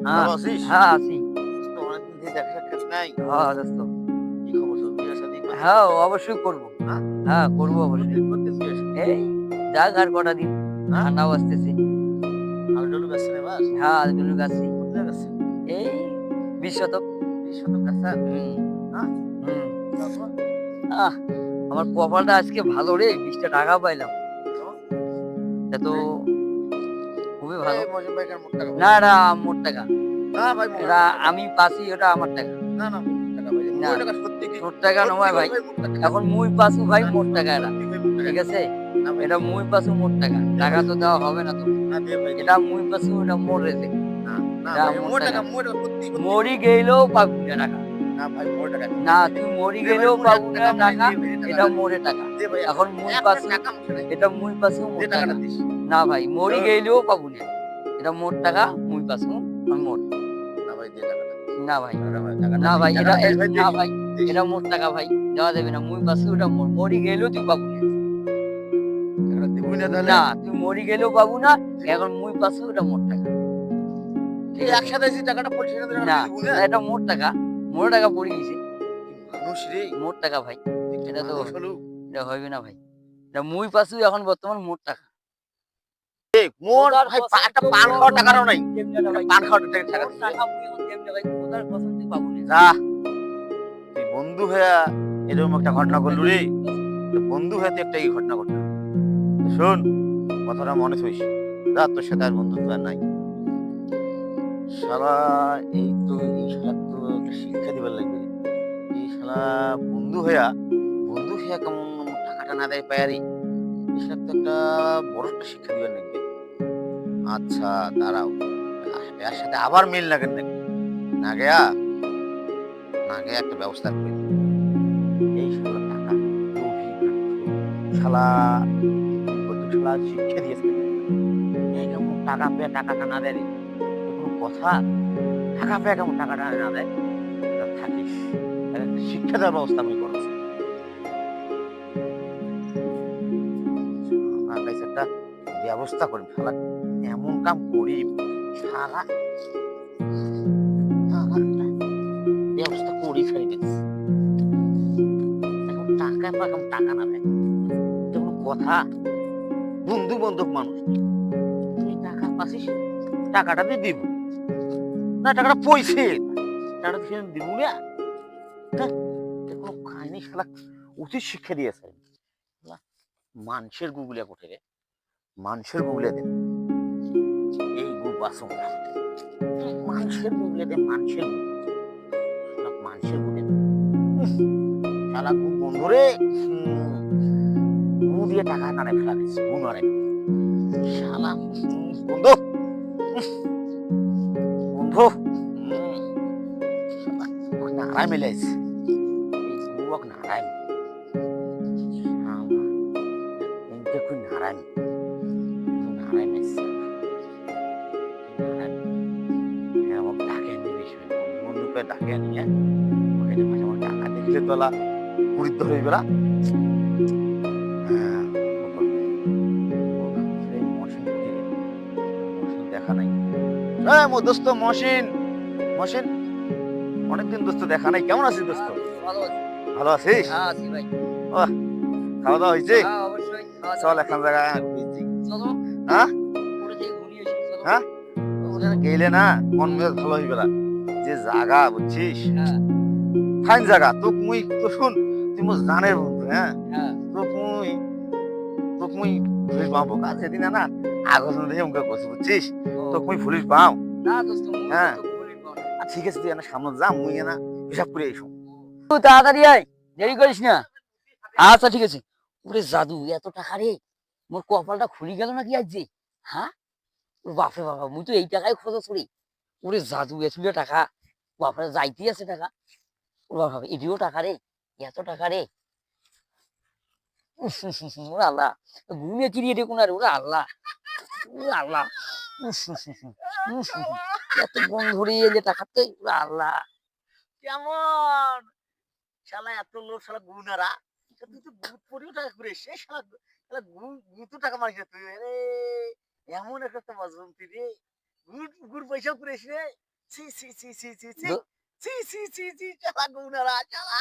হ্যাঁ ভালো আছিস? হ্যাঁ আছি। তো অনেকদিন থেকে দেখা সাক্ষাৎ নাই। হ্যাঁ দোস্ত। কি খবর তোর? বিয়ে শাদী কতদিন হ্যাঁ করতে? অবশ্যই করবো। হ্যাঁ? হ্যাঁ করবো অবশ্যই। কতদিন বিয়ে শাদী? এই যাক আর কটা দিন, হ্যাঁ? ঠান্ডাও আসতেছে। আলু-টালু বেচছেন এবার? হ্যাঁ আলু গাছি। কত টাকা বেচছেন? এই 20 শতক। 20 শতক বেচছেন? হুম হ্যাঁ? হুম। তারপর? আহ আমার কপালটা আজকে ভালো রে, 20টা টাকা পাইলাম। তো? এটা তো এই, খুবই ভালো। মজিদ ভাইকার মোট টাকা না পাইছেন। এটা মোর টাকা। না ভাই এটা মোবাইল টাকা। আমি পাচ্ছি, ওটা আমার টাকা। না, না মোট টাকা ভাই। না মোবাইল টাকা সত্যি কি? তোর টাকা সত্যি নয় করে ভাই। ভাই মোট টাকা। এখন মুই পাচ্ছু ভাই না, মোর টাকা এটা। সত্যি ভাই মোট টাকা ঠিক দেন। আছে? না ভাই এটা দেন। মুই পাচ্ছু মোর টাকা। দে টাকা ভাই। তো দেওয়া হবে না তোকে। না দে ভাই দে। এটা মুই পাচ্ছু, এটা মোর রেজেক্ট। না, না এটা ভাই মোর মোট টাকা টাকা। মোট টাকা সত্যি সত্যি মরি করে। গেলেও পাবি না টাকা। না ভাই মোট টাকা দেন। দে না ভাই দে। তুই মরি দে ভাই গেলেও মোর 1 পাবো না টাকা মানে টাকা। দে ভাই এটা টাকাটা। মোরে টাকা। দে ভাই এখন মুই 1 পাচ্ছু, টাকা মুখে নাই। এটা মুই পাচ্ছু দে মোর টাকা। টাকাটা দিস। না ভাই মরি ধুর। গেলেও পাবো না। এটা মোর টাকা, মুই পাচ্ছু, আমি মোর। না ভাই দে টাকাটা। না ভাই। টাকাটা না দিস। ভাই এটা টাকাটা দিস ভাই না দিস। ভাই। দিস। এটা মোর টাকা ভাই। দেওয়া যাবে না। মুই পাচ্ছু, ওটা মোর। মরি গেলেও তুই পাবো না। টাকাটা দিবই না তাহলে? না তুই মরি গেলেও পাবো না। এখন মুই পাচ্ছু, ওটা মোর টাকা। ঠিক এই আছে? একসাথে এসে টাকাটা পয়সা টাকাটা না, দিয়ে দিব না? না এটা মোর টাকা। মোর টাকা পড়ে গেছে। কি মানুষ রে? মোর টাকা ভাই। তুই কি এটা তো মানুষ হলু? এটা হইবে না ভাই। এটা মুই পাচ্ছু এখন বর্তমান মোর টাকা। মোর খোদার ভাই কসম একটা চোখ পান বড় খাওয়ার বড় টাকারও করে নাই। কেমনে না একটা ভাই। পান খাওয়ার টাকা মোর দিস রে। টাকা মুই এখন কেমনে ভাই, খোদার কসম তুই পাবো না। যা তুই বন্ধু হইয়া এরকম একটা ঘটনা করলু রে। তো বন্ধু হয়ে তুই একটা এই ঘটনা ঘটনা। শোন কথাটা মনে থইস। যা তোর সাথে আর বন্ধুত্ব আর নাই। শালা এই শালার তো একটা শিক্ষা দিবার লাগবে রে। এই শালা বন্ধু হইয়া বন্ধু হইয়া কেমন টাকাটা না দেয় পায়ারি। এই শালার তো একটা বড় একটা শিক্ষা দিবার লাগবে। আচ্ছা দাঁড়াও। এর সাথে আবার মিল লাগেন নাকি? না গেয়া না গেয়া একটা ব্যবস্থা করে দিই। এই শালা টাকা লোভী ঘাটছু। শালা বলতো শালা শিক্ষা দিয়েছে। এই কেমন টাকা পেয়ে টাকাটা না দেয় রে? এ কোনো কথা? টাকা পেয়ে কেমন টাকাটা না দেয়? তা থাকিস। তাহলে একটা শিক্ষা দেওয়ার ব্যবস্থা আমি করছি। আমার কাছে একটা ব্যবস্থা করি। শালা এমন কাম করি শালা শালা একটা ব্যবস্থা করি ফেলবে। এখন টাকা পা কেমন টাকা না দেয়? এটা কোনো কথা? বন্ধু বান্ধব মানুষ। তুই টাকা পাচ্ছিস টাকাটা দিয়ে দিব। না টাকাটা পয়সে টাকাটা দিয়ে দিব না। ধ্যাৎ, এটা কোনো কাহিনী শালা উচিত শিক্ষা দিয়েছে। শালা মানুষের গুগলিয়া কোঠে রে? মানুষের গুগলিয়া দে। এই গু বাসন না। মানুষের গুগলে দে মানুষের গু। শালা মানুষের গুলে দে। উফ, শালা গু বন্ধু রে। গু দিয়ে টাকা নাড়াই ফেলা দিস। গু নাড়াই। শালা বন্ধু উফ, বন্ধু শালা ওকে নাড়াই মেলাইছে। এই গুবক নাড়াই শালা এনকে খুব নাড়াই নাড়াই মেলছে নাড়াই হ্যাঁ ও ডাকে নিয়ে বিষয় বন্ধুকে ডাকে নিয়ে ওকে মাঝে মাঝে টাকা দেখলে তোলা পুরীর ধরে বেড়া হ্যাঁ মশিন কুটিরে মশিন দেখা নাই হ্যাঁ মো দোস্ত মশিন মশিন অনেকদিন দোস্ত দেখা নাই কেমন আছিস দোস্ত হ্যাঁ দোস্ত ভালো আছি। ভালো আছিস হ্যাঁ আছি ভাই। বাহ খাওয়া দাওয়া হয়েছে হ্যাঁ অবশ্যই খাওয়া চল দাওয়া এখন জায়গায় ঘুরছি চলো হ্যাঁ উপরে থেকে ঘুরিয়ে এসি চলো। হ্যাঁ ওখানে গেলে না মন মেজাজ ভালো হইবে না যে জায়গা বুঝছিস হ্যাঁ ফাইন জায়গা তোক মুই তো শুন তুই মোর জানের বন্ধু হ্যাঁ হ্যাঁ তোক মুই ভুলিস পাবো কাজ সেদিন না আগস্ট দেখে মুখে কছি বুঝছিস ও তোক মুই ভুলিস পাও না দোস্ত মুই তো হ্যাঁ তোকে বলি পাও না। আর ঠিক আছে তুই এনে সামনে যা মুই এনা হিসাব করে এসো তুই তাড়াতাড়ি আয়, দেরি করিস না। আচ্ছা ঠিক আছে। ওরে জাদু এত টাকা রে, মোর কপালটা খুলি গেল নাকি আজ যে? হ্যাঁ ওর বাপরে বাবা, মুই তো এই টাকায় খরচ করি। ওরে জাদু এতগুলো টাকা, বাপরে যাইতে আছে টাকা। ওর বাবা এটিও টাকা রে, এত টাকা রে। ওরে আল্লাহ, ঘুমিয়ে কিরিয়ে দেখুন আর ওরে আল্লাহ, ওরে আল্লাহ। এত বন্ধ রে যে টাকাতে, ওরে আল্লাহ। কেমন শালা এত লোক শালা গুনারা তুই তো ভূত পড়িও টাকা করে সে শালা শালা গুত টাকা মারিস তুই রে এমন একটা তো মজবুতি রে গুড় গুড় পয়সা করিস রে ছি ছি ছি ছি ছি ছি দো- ছি ছি ছি ছি চালা গুনারা চালা